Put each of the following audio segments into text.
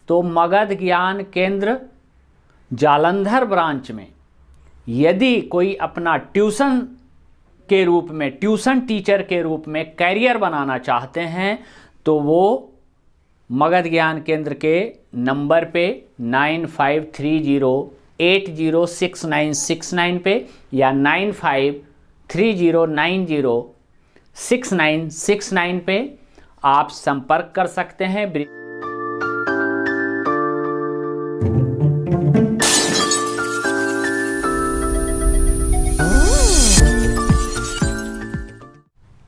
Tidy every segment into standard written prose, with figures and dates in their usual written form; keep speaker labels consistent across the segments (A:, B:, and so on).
A: तो मगध ज्ञान केंद्र जालंधर ब्रांच में यदि कोई अपना ट्यूशन के रूप में, ट्यूशन टीचर के रूप में कैरियर बनाना चाहते हैं तो वो मगध ज्ञान केंद्र के नंबर पे 9530806969 पे या 9530906969 पे आप संपर्क कर सकते हैं।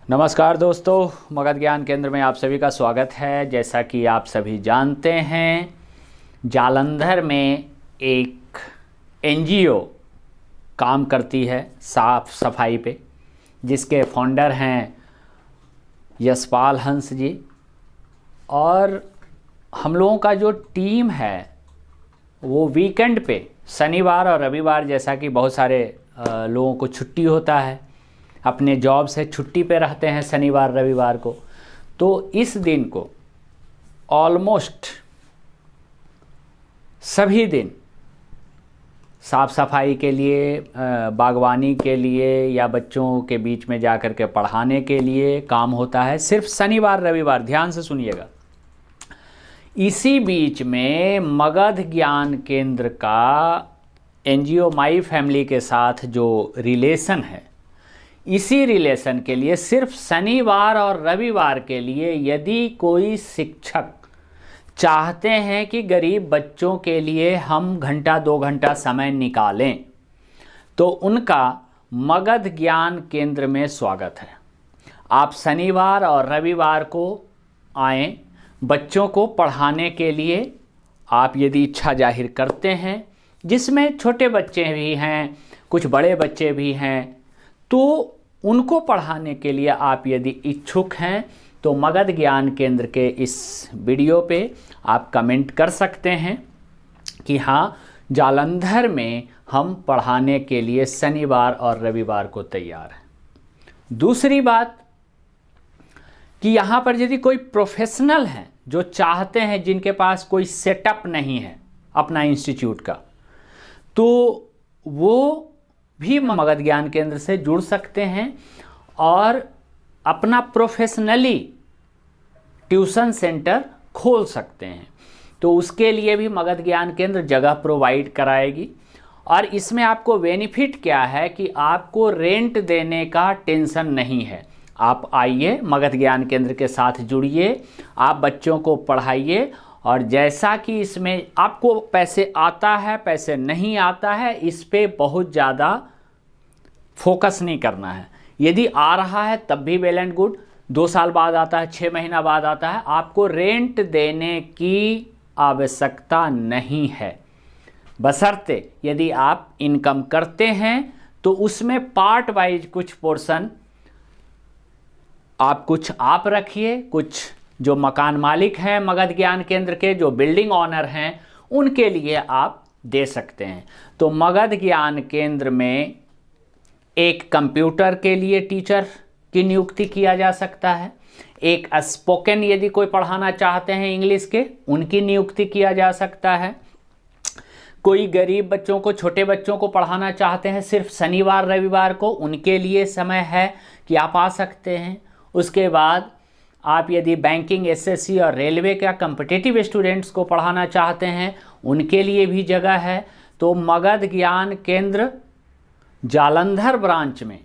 A: नमस्कार दोस्तों, मगध ज्ञान केंद्र में आप सभी का स्वागत है। जैसा कि आप सभी जानते हैं, जालंधर में एक एनजीओ काम करती है साफ सफाई पे, जिसके फाउंडर हैं यशपाल हंस जी। और हम लोगों का जो टीम है वो वीकेंड पे, शनिवार और रविवार, जैसा कि बहुत सारे लोगों को छुट्टी होता है, अपने जॉब से छुट्टी पे रहते हैं शनिवार रविवार को, तो इस दिन को ऑलमोस्ट सभी दिन साफ़ सफाई के लिए, बागवानी के लिए या बच्चों के बीच में जा कर के पढ़ाने के लिए काम होता है। सिर्फ शनिवार रविवार, ध्यान से सुनिएगा। इसी बीच में मगध ज्ञान केंद्र का एनजीओ माई फैमिली के साथ जो रिलेशन है, इसी रिलेशन के लिए सिर्फ शनिवार और रविवार के लिए यदि कोई शिक्षक चाहते हैं कि गरीब बच्चों के लिए हम घंटा 2 घंटा समय निकालें, तो उनका मगध ज्ञान केंद्र में स्वागत है। आप शनिवार और रविवार को आएं, बच्चों को पढ़ाने के लिए आप यदि इच्छा जाहिर करते हैं, जिसमें छोटे बच्चे भी हैं, कुछ बड़े बच्चे भी हैं, तो उनको पढ़ाने के लिए आप यदि इच्छुक हैं तो मगध ज्ञान केंद्र के इस वीडियो पे आप कमेंट कर सकते हैं कि हाँ, जालंधर में हम पढ़ाने के लिए शनिवार और रविवार को तैयार हैं। दूसरी बात कि यहाँ पर यदि कोई प्रोफेशनल हैं जो चाहते हैं, जिनके पास कोई सेटअप नहीं है अपना इंस्टीट्यूट का, तो वो भी मगध ज्ञान केंद्र से जुड़ सकते हैं और अपना प्रोफेशनली ट्यूशन सेंटर खोल सकते हैं। तो उसके लिए भी मगध ज्ञान केंद्र जगह प्रोवाइड कराएगी। और इसमें आपको बेनिफिट क्या है कि आपको रेंट देने का टेंशन नहीं है। आप आइए, मगध ज्ञान केंद्र के साथ जुड़िए, आप बच्चों को पढ़ाइए, और जैसा कि इसमें आपको पैसे आता है, पैसे नहीं आता है, इस पे बहुत ज़्यादा फोकस नहीं करना है। यदि आ रहा है तब भी वेल एंड गुड, 2 साल बाद आता है, 6 महीना बाद आता है, आपको रेंट देने की आवश्यकता नहीं है। बशर्ते यदि आप इनकम करते हैं तो उसमें पार्ट वाइज कुछ पोर्शन कुछ आप रखिए, कुछ जो मकान मालिक हैं मगध ज्ञान केंद्र के, जो बिल्डिंग ऑनर हैं, उनके लिए आप दे सकते हैं। तो मगध ज्ञान केंद्र में एक कंप्यूटर के लिए टीचर की नियुक्ति किया जा सकता है, एक स्पोकन यदि कोई पढ़ाना चाहते हैं इंग्लिश के, उनकी नियुक्ति किया जा सकता है। कोई गरीब बच्चों को, छोटे बच्चों को पढ़ाना चाहते हैं सिर्फ शनिवार रविवार को, उनके लिए समय है कि आप आ सकते हैं। उसके बाद आप यदि बैंकिंग, एसएससी और रेलवे का कॉम्पिटिटिव स्टूडेंट्स को पढ़ाना चाहते हैं, उनके लिए भी जगह है। तो मगध ज्ञान केंद्र जालंधर ब्रांच में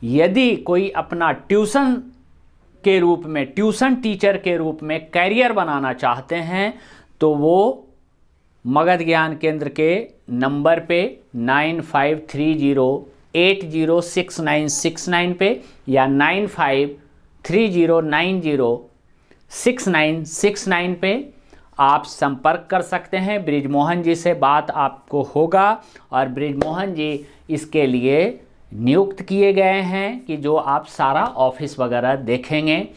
A: यदि कोई अपना ट्यूशन के रूप में, ट्यूशन टीचर के रूप में कैरियर बनाना चाहते हैं तो वो मगध ज्ञान केंद्र के नंबर पे 9530806969 पे या 9530906969 पे आप संपर्क कर सकते हैं। बृजमोहन जी से बात आपको होगा और बृजमोहन जी इसके लिए नियुक्त किए गए हैं कि जो आप सारा ऑफिस वगैरह देखेंगे।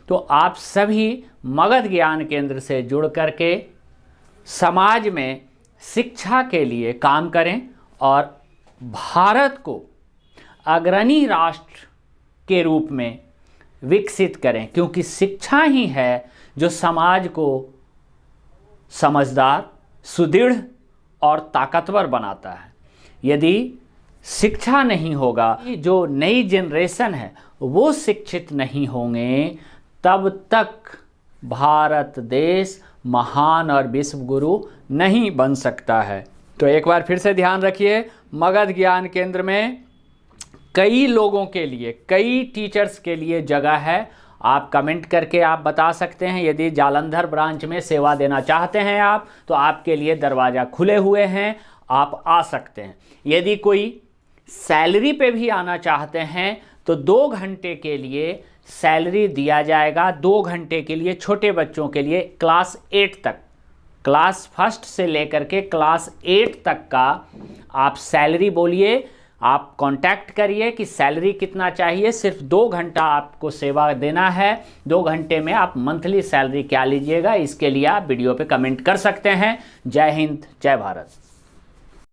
A: तो आप सभी मगध ज्ञान केंद्र से जुड़ करके समाज में शिक्षा के लिए काम करें और भारत को अग्रणी राष्ट्र के रूप में विकसित करें, क्योंकि शिक्षा ही है जो समाज को समझदार, सुदृढ़ और ताकतवर बनाता है। यदि शिक्षा नहीं होगा, जो नई जनरेशन है वो शिक्षित नहीं होंगे, तब तक भारत देश महान और विश्व गुरु नहीं बन सकता है। तो एक बार फिर से ध्यान रखिए, मगध ज्ञान केंद्र में कई लोगों के लिए, कई टीचर्स के लिए जगह है। आप कमेंट करके आप बता सकते हैं। यदि जालंधर ब्रांच में सेवा देना चाहते हैं आप, तो आपके लिए दरवाज़ा खुले हुए हैं, आप आ सकते हैं। यदि कोई सैलरी पे भी आना चाहते हैं तो 2 घंटे के लिए सैलरी दिया जाएगा। 2 घंटे के लिए छोटे बच्चों के लिए क्लास 8 तक, क्लास 1 से लेकर के क्लास 8 तक का आप सैलरी बोलिए, आप कांटेक्ट करिए कि सैलरी कितना चाहिए। सिर्फ 2 घंटा आपको सेवा देना है। 2 घंटे में आप मंथली सैलरी क्या लीजिएगा, इसके लिए आप वीडियो पे कमेंट कर सकते हैं। जय हिंद, जय भारत।